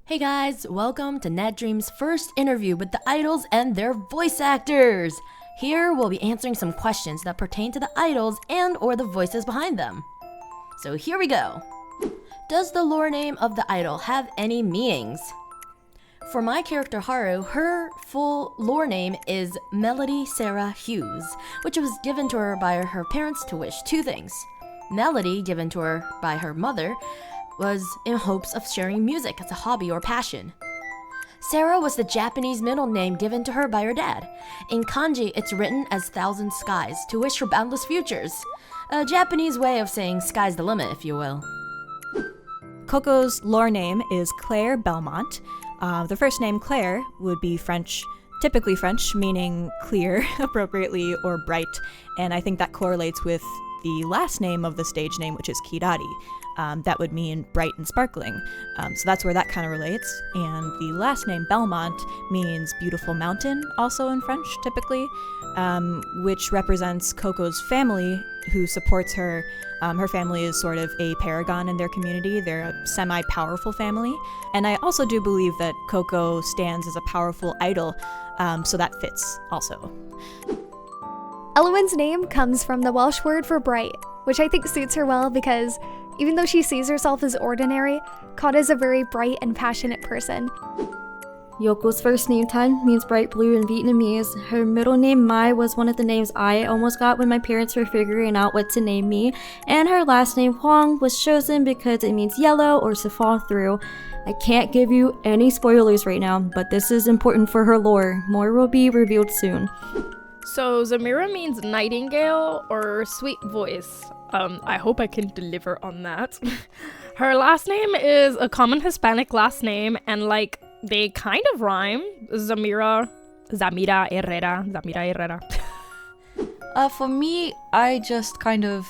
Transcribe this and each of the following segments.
Hey guys, welcome to NetDream's first interview with the idols and their voice actors. Here we'll be answering some questions that pertain to the idols and or the voices behind them. So here we go. Does the lore name of the idol have any meanings? For my character Haru, her full lore name is Melody Sarah Hughes, which was given to her by her parents to wish two things. Melody, given to her by her mother, was in hopes of sharing music as a hobby or passion. Sarah was the Japanese middle name given to her by her dad. In kanji, it's written as thousand skies to wish for boundless futures. A Japanese way of saying sky's the limit, if you will. Coco's lore name is Claire Belmont. The first name Claire would be French, typically French, meaning clear, appropriately, or bright, and I think that correlates with the last name of the stage name, which is Kirari. That would mean bright and sparkling. So that's where that kind of relates. And the last name, Belmont, means beautiful mountain, also in French, typically, which represents Coco's family, who supports her. Her family is sort of a paragon in their community. They're a semi-powerful family. And I also do believe that Coco stands as a powerful idol, so that fits also. Eloan's name comes from the Welsh word for bright, which I think suits her well because even though she sees herself as ordinary, Kanna is a very bright and passionate person. Yoko's first name Tan means bright blue in Vietnamese. Her middle name Mai was one of the names I almost got when my parents were figuring out what to name me, and her last name Huang was chosen because it means yellow or to fall through. I can't give you any spoilers right now, but this is important for her lore. More will be revealed soon. So Zamira means nightingale or sweet voice. I hope I can deliver on that. Her last name is a common Hispanic last name, and they kind of rhyme. Zamira Herrera. For me, I just kind of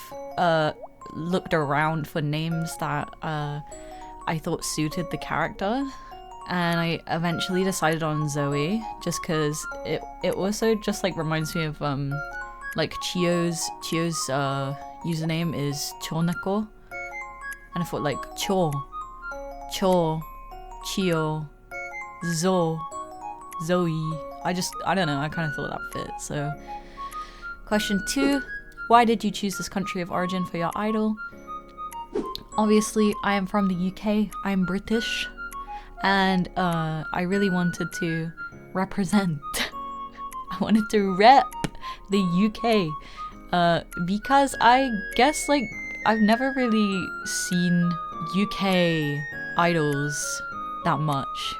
looked around for names that I thought suited the character. And I eventually decided on Zoe, just because it also just reminds me of Chiyo's username is Choneko, and I thought Cho, Chiyo, Zoe. I don't know, I kind of thought that fit. So, question 2, why did you choose this country of origin for your idol? Obviously, I am from the UK. I'm British. And I really wanted to represent. I wanted to rep the UK because I guess I've never really seen UK idols that much.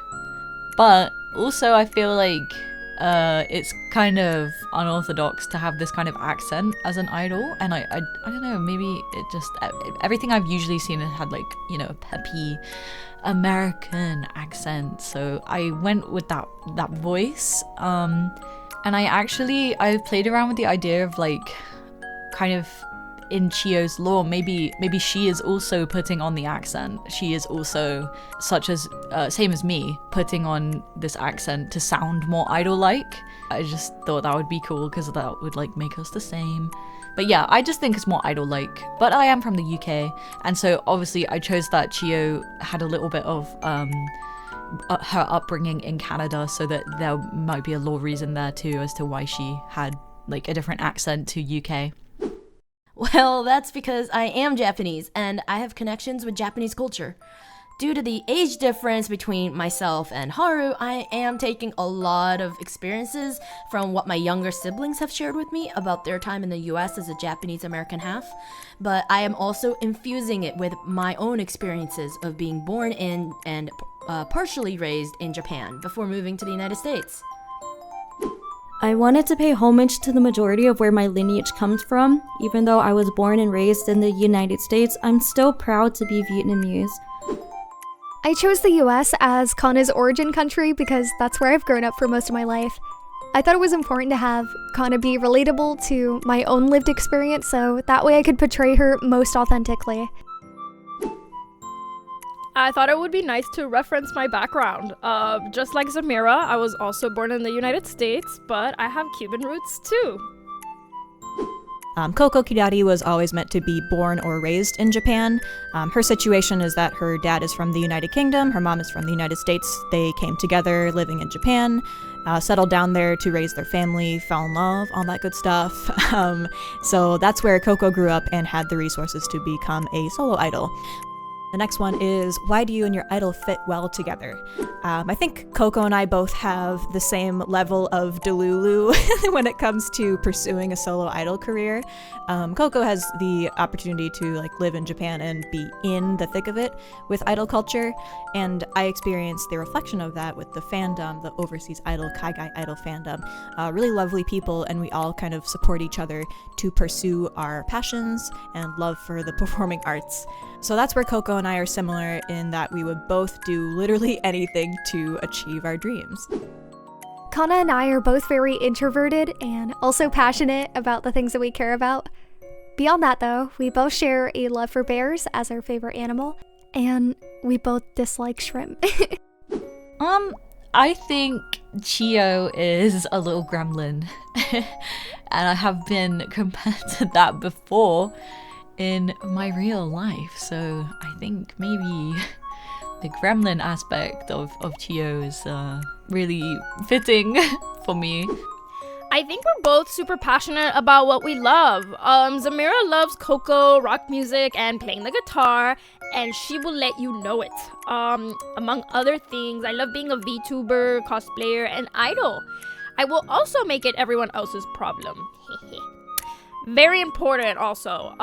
But also I feel it's kind of unorthodox to have this kind of accent as an idol, and I don't know, maybe it just everything I've usually seen it had a peppy American accent, so I went with that voice. And I played around with the idea of kind of in Chiyo's lore, maybe she is also putting on the accent. She is also same as me, putting on this accent to sound more idol-like. I just thought that would be cool because that would make us the same. But yeah, I just think it's more idol-like. But I am from the UK, and so obviously I chose that Chiyo had a little bit of her upbringing in Canada, so that there might be a lore reason there too as to why she had a different accent to UK. Well, that's because I am Japanese and I have connections with Japanese culture. Due to the age difference between myself and Haru, I am taking a lot of experiences from what my younger siblings have shared with me about their time in the US as a Japanese American half, but I am also infusing it with my own experiences of being born in and partially raised in Japan before moving to the United States. I wanted to pay homage to the majority of where my lineage comes from. Even though I was born and raised in the United States, I'm still proud to be Vietnamese. I chose the US as Kanna's origin country because that's where I've grown up for most of my life. I thought it was important to have Kanna be relatable to my own lived experience, so that way I could portray her most authentically. I thought it would be nice to reference my background. Just like Zamira, I was also born in the United States, but I have Cuban roots too. Coco Kirari was always meant to be born or raised in Japan. Her situation is that her dad is from the United Kingdom, her mom is from the United States. They came together living in Japan, settled down there to raise their family, fell in love, all that good stuff. So that's where Coco grew up and had the resources to become a solo idol. The next one is, why do you and your idol fit well together? I think Coco and I both have the same level of delulu when it comes to pursuing a solo idol career. Coco has the opportunity to live in Japan and be in the thick of it with idol culture, and I experienced the reflection of that with the fandom, the overseas idol, Kaigai idol fandom. Really lovely people, and we all kind of support each other to pursue our passions and love for the performing arts. So that's where Coco and I are similar in that we would both do literally anything to achieve our dreams. Kanna and I are both very introverted and also passionate about the things that we care about. Beyond that though, we both share a love for bears as our favorite animal, and we both dislike shrimp. I think Chiyo is a little gremlin. And I have been compared to that before in my real life, so I think maybe the gremlin aspect of Chiyo is really fitting for me. I think we're both super passionate about what we love. Zamira loves Coco, rock music, and playing the guitar, and she will let you know it. Among other things, I love being a VTuber, cosplayer, and idol. I will also make it everyone else's problem. Very important also.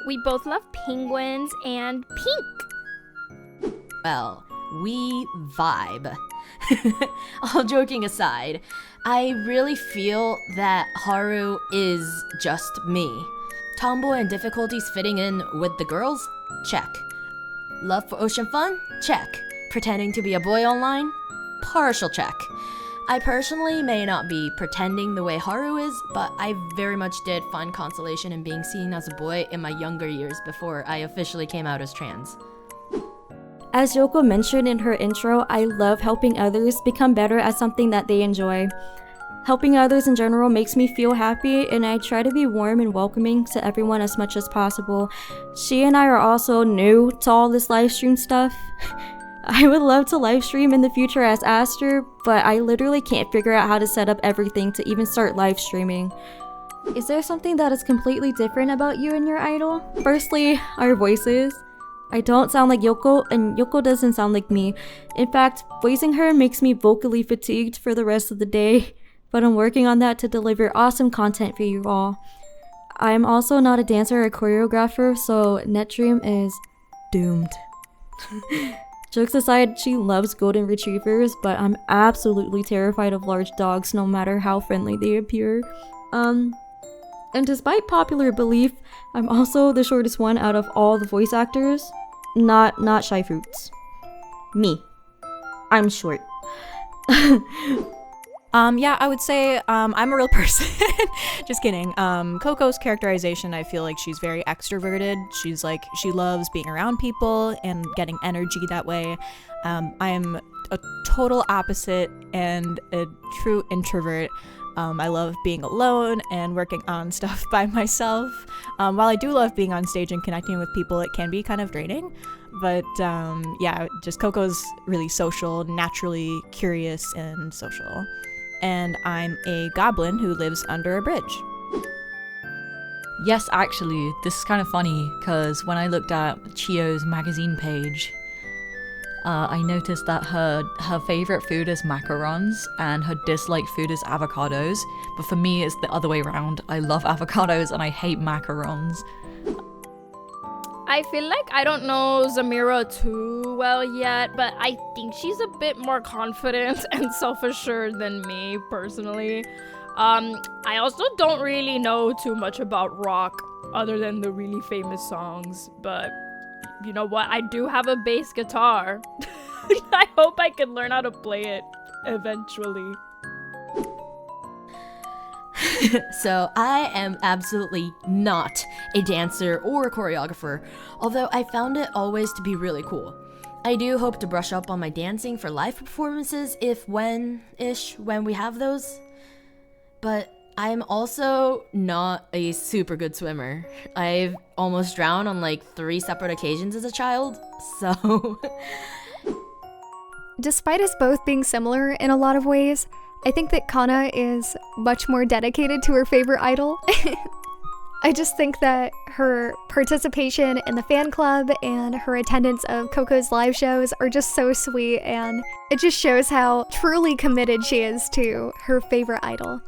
We both love penguins and pink. Well, we vibe. All joking aside, I really feel that Haru is just me. Tomboy and difficulties fitting in with the girls? Check. Love for ocean fun? Check. Pretending to be a boy online? Partial check. I personally may not be pretending the way Haru is, but I very much did find consolation in being seen as a boy in my younger years before I officially came out as trans. As Yoko mentioned in her intro, I love helping others become better at something that they enjoy. Helping others in general makes me feel happy, and I try to be warm and welcoming to everyone as much as possible. She and I are also new to all this live stream stuff. I would love to live stream in the future as Aster, but I literally can't figure out how to set up everything to even start live streaming. Is there something that is completely different about you and your idol? Firstly, our voices. I don't sound like Yoko, and Yoko doesn't sound like me. In fact, voicing her makes me vocally fatigued for the rest of the day, but I'm working on that to deliver awesome content for you all. I'm also not a dancer or choreographer, so NetDream is doomed. Jokes aside, she loves golden retrievers, but I'm absolutely terrified of large dogs no matter how friendly they appear. And despite popular belief, I'm also the shortest one out of all the voice actors. Not Shyfruits. Me. I'm short. Yeah, I would say I'm a real person. Just kidding. Coco's characterization, I feel like she's very extroverted. She loves being around people and getting energy that way. I'm a total opposite and a true introvert. I love being alone and working on stuff by myself. While I do love being on stage and connecting with people, it can be kind of draining. But yeah, just Coco's really social, naturally curious and social. And I'm a goblin who lives under a bridge. Yes, actually, this is kind of funny because when I looked at Chiyo's magazine page, I noticed that her favorite food is macarons and her disliked food is avocados. But for me, it's the other way around. I love avocados and I hate macarons. I feel like I don't know Zamira too well yet, but I think she's a bit more confident and self-assured than me, personally. I also don't really know too much about rock, other than the really famous songs, but you know what? I do have a bass guitar. I hope I can learn how to play it eventually. So I am absolutely not a dancer or a choreographer, although I found it always to be really cool. I do hope to brush up on my dancing for live performances when we have those. But I'm also not a super good swimmer. I've almost drowned on like 3 separate occasions as a child, so... Despite us both being similar in a lot of ways, I think that Kanna is much more dedicated to her favorite idol. I just think that her participation in the fan club and her attendance of Coco's live shows are just so sweet, and it just shows how truly committed she is to her favorite idol.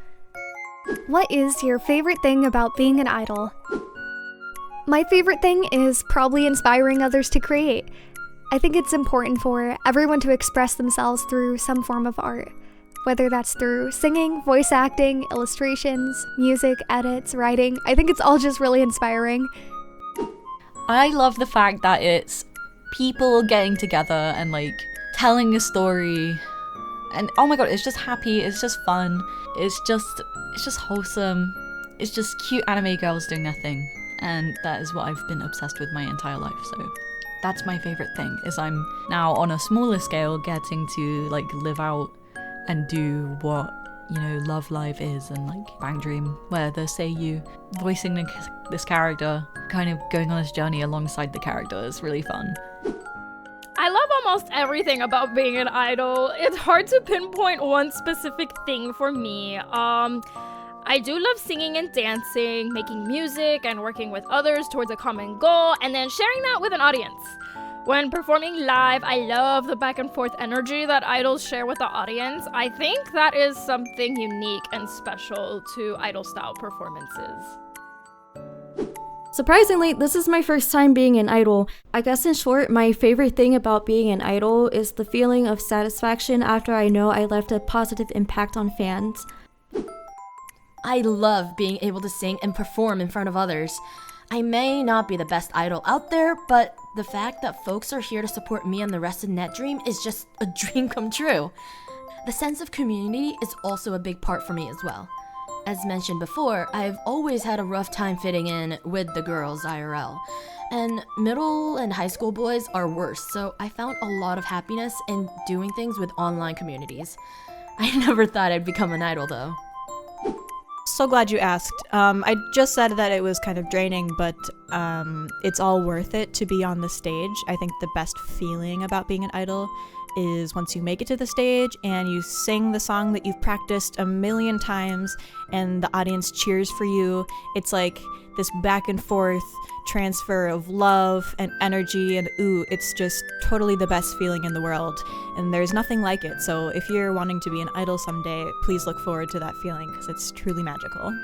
What is your favorite thing about being an idol? My favorite thing is probably inspiring others to create. I think it's important for everyone to express themselves through some form of art. Whether that's through singing, voice acting, illustrations, music, edits, writing, I think it's all just really inspiring. I love the fact that it's people getting together and like telling a story. And oh my god, it's just happy, it's just fun, it's just wholesome. It's just cute anime girls doing their thing. And that is what I've been obsessed with my entire life, so that's my favorite thing, is I'm now on a smaller scale getting to like live out and do what, you know, Love Live is, and like Bang Dream, where the Seiyu voicing this character, kind of going on this journey alongside the character is really fun. I love almost everything about being an idol. It's hard to pinpoint one specific thing for me. I do love singing and dancing, making music, and working with others towards a common goal, and then sharing that with an audience. When performing live, I love the back and forth energy that idols share with the audience. I think that is something unique and special to idol-style performances. Surprisingly, this is my first time being an idol. I guess in short, my favorite thing about being an idol is the feeling of satisfaction after I know I left a positive impact on fans. I love being able to sing and perform in front of others. I may not be the best idol out there, but the fact that folks are here to support me and the rest of NetDream is just a dream come true. The sense of community is also a big part for me as well. As mentioned before, I've always had a rough time fitting in with the girls IRL. And middle and high school boys are worse, so I found a lot of happiness in doing things with online communities. I never thought I'd become an idol though. So glad you asked. I just said that it was kind of draining, but it's all worth it to be on the stage. I think the best feeling about being an idol is once you make it to the stage and you sing the song that you've practiced a million times and the audience cheers for you. It's like this back and forth transfer of love and energy, and it's just totally the best feeling in the world, and there's nothing like it. So if you're wanting to be an idol someday, please look forward to that feeling, because it's truly magical.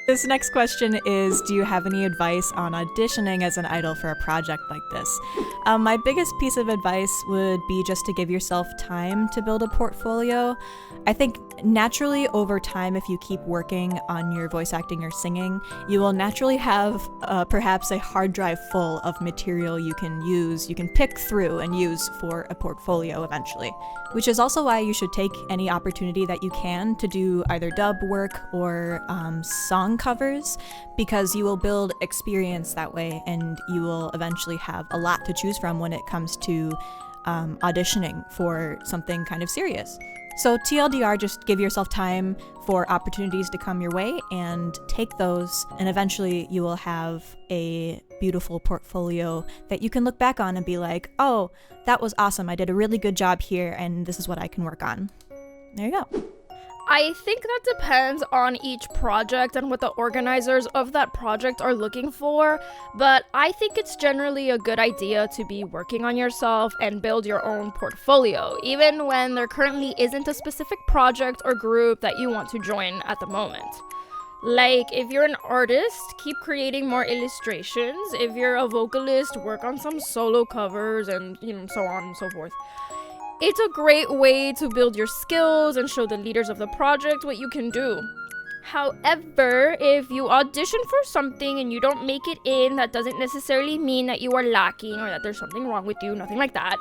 This next question is, do you have any advice on auditioning as an idol for a project like this? My biggest piece of advice would be just to give yourself time to build a portfolio. I think naturally over time, if you keep working on your voice acting or singing, you will naturally have perhaps a hard drive full of material you can pick through and use for a portfolio eventually. Which is also why you should take any opportunity that you can to do either dub work or song covers, because you will build experience that way and you will eventually have a lot to choose from when it comes to auditioning for something kind of serious. So TLDR, just give yourself time for opportunities to come your way and take those, and eventually you will have a beautiful portfolio that you can look back on and be like, oh, that was awesome, I did a really good job here and this is what I can work on. There you go. I think that depends on each project and what the organizers of that project are looking for, but I think it's generally a good idea to be working on yourself and build your own portfolio, even when there currently isn't a specific project or group that you want to join at the moment. Like, if you're an artist, keep creating more illustrations. If you're a vocalist, work on some solo covers and, so on and so forth. It's a great way to build your skills and show the leaders of the project what you can do. However, if you audition for something and you don't make it in, that doesn't necessarily mean that you are lacking or that there's something wrong with you, nothing like that.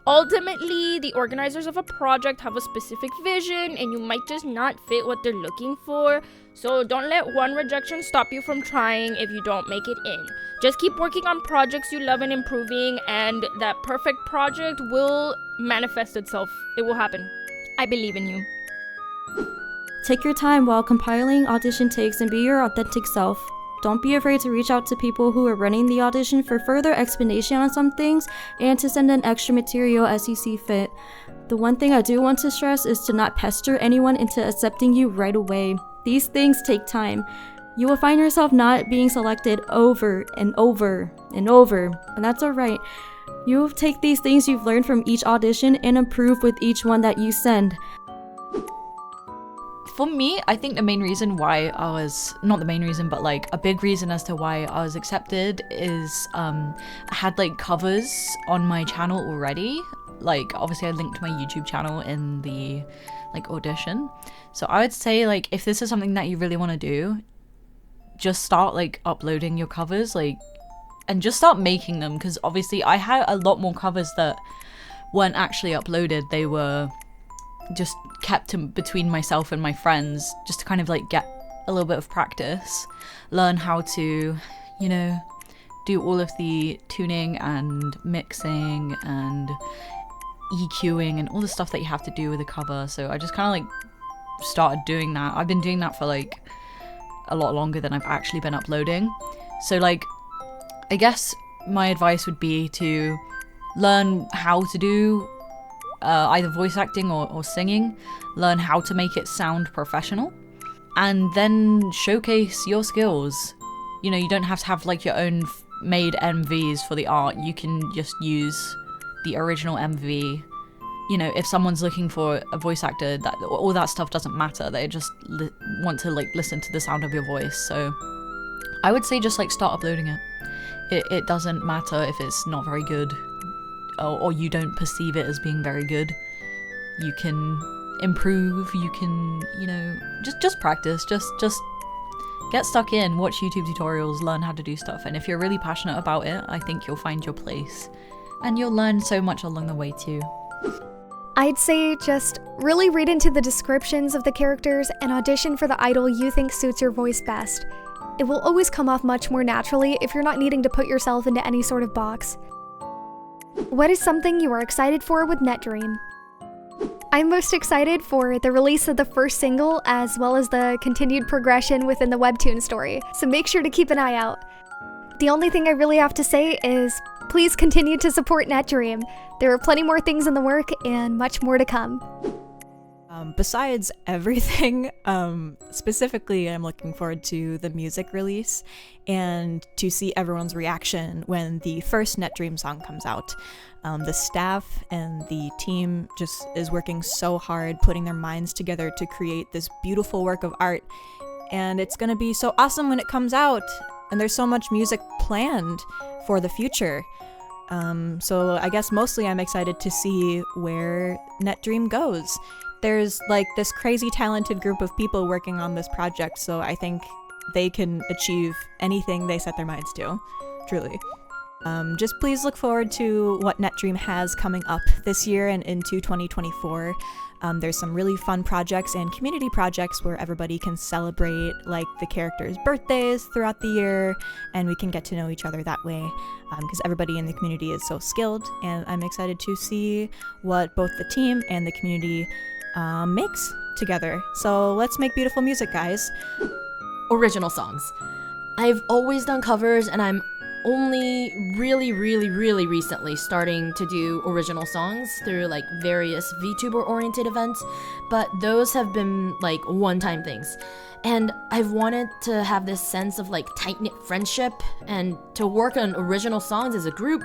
Ultimately, the organizers of a project have a specific vision and you might just not fit what they're looking for. So don't let one rejection stop you from trying if you don't make it in. Just keep working on projects you love and improving, and that perfect project will manifest itself. It will happen. I believe in you. Take your time while compiling audition takes and be your authentic self. Don't be afraid to reach out to people who are running the audition for further explanation on some things and to send in extra material as you see fit. The one thing I do want to stress is to not pester anyone into accepting you right away. These things take time. You will find yourself not being selected over and over and over, and that's alright. You'll take these things you've learned from each audition and improve with each one that you send. For me, I think the main reason why I was, not the main reason, but like a big reason as to why I was accepted is I had like covers on my channel already. Like obviously I linked my YouTube channel in the like audition. So I would say like if this is something that you really want to do, just start like uploading your covers, like, and just start making them, because obviously I had a lot more covers that weren't actually uploaded. They were just kept between myself and my friends just to kind of like get a little bit of practice, learn how to, you know, do all of the tuning and mixing and EQing and all the stuff that you have to do with a cover. So I just kind of like started doing that. I've been doing that for like a lot longer than I've actually been uploading. So like I guess my advice would be to learn how to do either voice acting or singing, learn how to make it sound professional, and then showcase your skills. You know, you don't have to have like your own made MVs for the art. You can just use the original MV. You know, if someone's looking for a voice actor, that all that stuff doesn't matter. They just want to like listen to the sound of your voice. So I would say just like start uploading it. It doesn't matter if it's not very good, or you don't perceive it as being very good. You can improve, you can, you know, just practice, just get stuck in, watch YouTube tutorials, learn how to do stuff, and if you're really passionate about it, I think you'll find your place. And you'll learn so much along the way too. I'd say just really read into the descriptions of the characters and audition for the idol you think suits your voice best. It will always come off much more naturally if you're not needing to put yourself into any sort of box. What is something you are excited for with NetDream? I'm most excited for the release of the first single as well as the continued progression within the webtoon story, so make sure to keep an eye out. The only thing I really have to say is please continue to support NetDream. There are plenty more things in the work and much more to come. Besides everything, specifically I'm looking forward to the music release and to see everyone's reaction when the first NetDream song comes out. The staff and the team just is working so hard, putting their minds together to create this beautiful work of art, and it's gonna be so awesome when it comes out, and there's so much music planned for the future. So I guess mostly I'm excited to see where NetDream goes. There's like this crazy talented group of people working on this project, so I think they can achieve anything they set their minds to, truly. Just please look forward to what NetDream has coming up this year and into 2024. There's some really fun projects and community projects where everybody can celebrate like the characters' birthdays throughout the year, and we can get to know each other that way, because everybody in the community is so skilled, and I'm excited to see what both the team and the community makes together. So let's make beautiful music, guys. Original songs. I've always done covers, and I'm only really recently starting to do original songs through like various VTuber oriented events, but those have been like one-time things. And I've wanted to have this sense of like tight-knit friendship and to work on original songs as a group.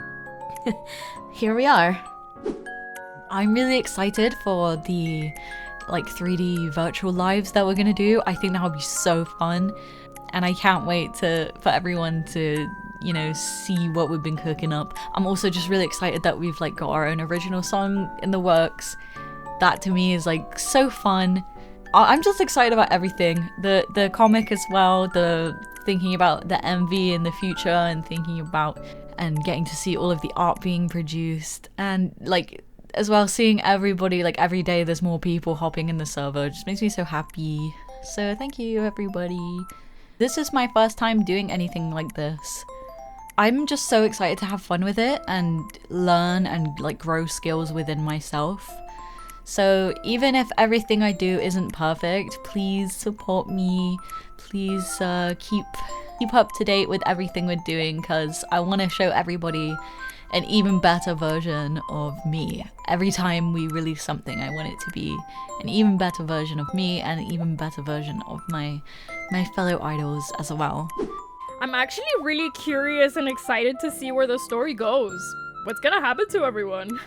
Here we are. I'm really excited for the like 3D virtual lives that we're gonna do. I think that would be so fun, and I can't wait for everyone to, you know, see what we've been cooking up. I'm also just really excited that we've like got our own original song in the works. That to me is like so fun. I'm just excited about everything. The comic as well, the thinking about the MV in the future, and thinking about and getting to see all of the art being produced, and like as well seeing everybody, like every day there's more people hopping in the server. It just makes me so happy. So thank you everybody. This is my first time doing anything like this. I'm just so excited to have fun with it and learn and like grow skills within myself. So even if everything I do isn't perfect, please support me. Please keep up to date with everything we're doing, because I want to show everybody an even better version of me. Every time we release something, I want it to be an even better version of me and an even better version of my fellow idols as well. I'm actually really curious and excited to see where the story goes. What's gonna happen to everyone?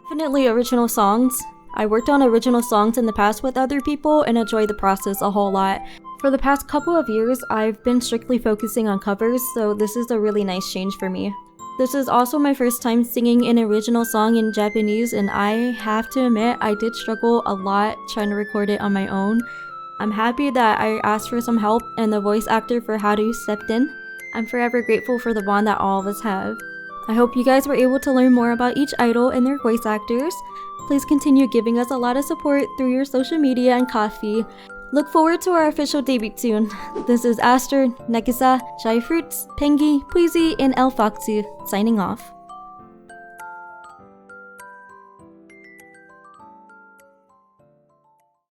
Definitely original songs. I worked on original songs in the past with other people and enjoyed the process a whole lot. For the past couple of years, I've been strictly focusing on covers, so this is a really nice change for me. This is also my first time singing an original song in Japanese, and I have to admit I did struggle a lot trying to record it on my own. I'm happy that I asked for some help and the voice actor for Haru stepped in. I'm forever grateful for the bond that all of us have. I hope you guys were able to learn more about each idol and their voice actors. Please continue giving us a lot of support through your social media and coffee. Look forward to our official debut soon. This is Aster, Nagisa, Shyfruits, Pengy, Pweasy, and Foxu signing off.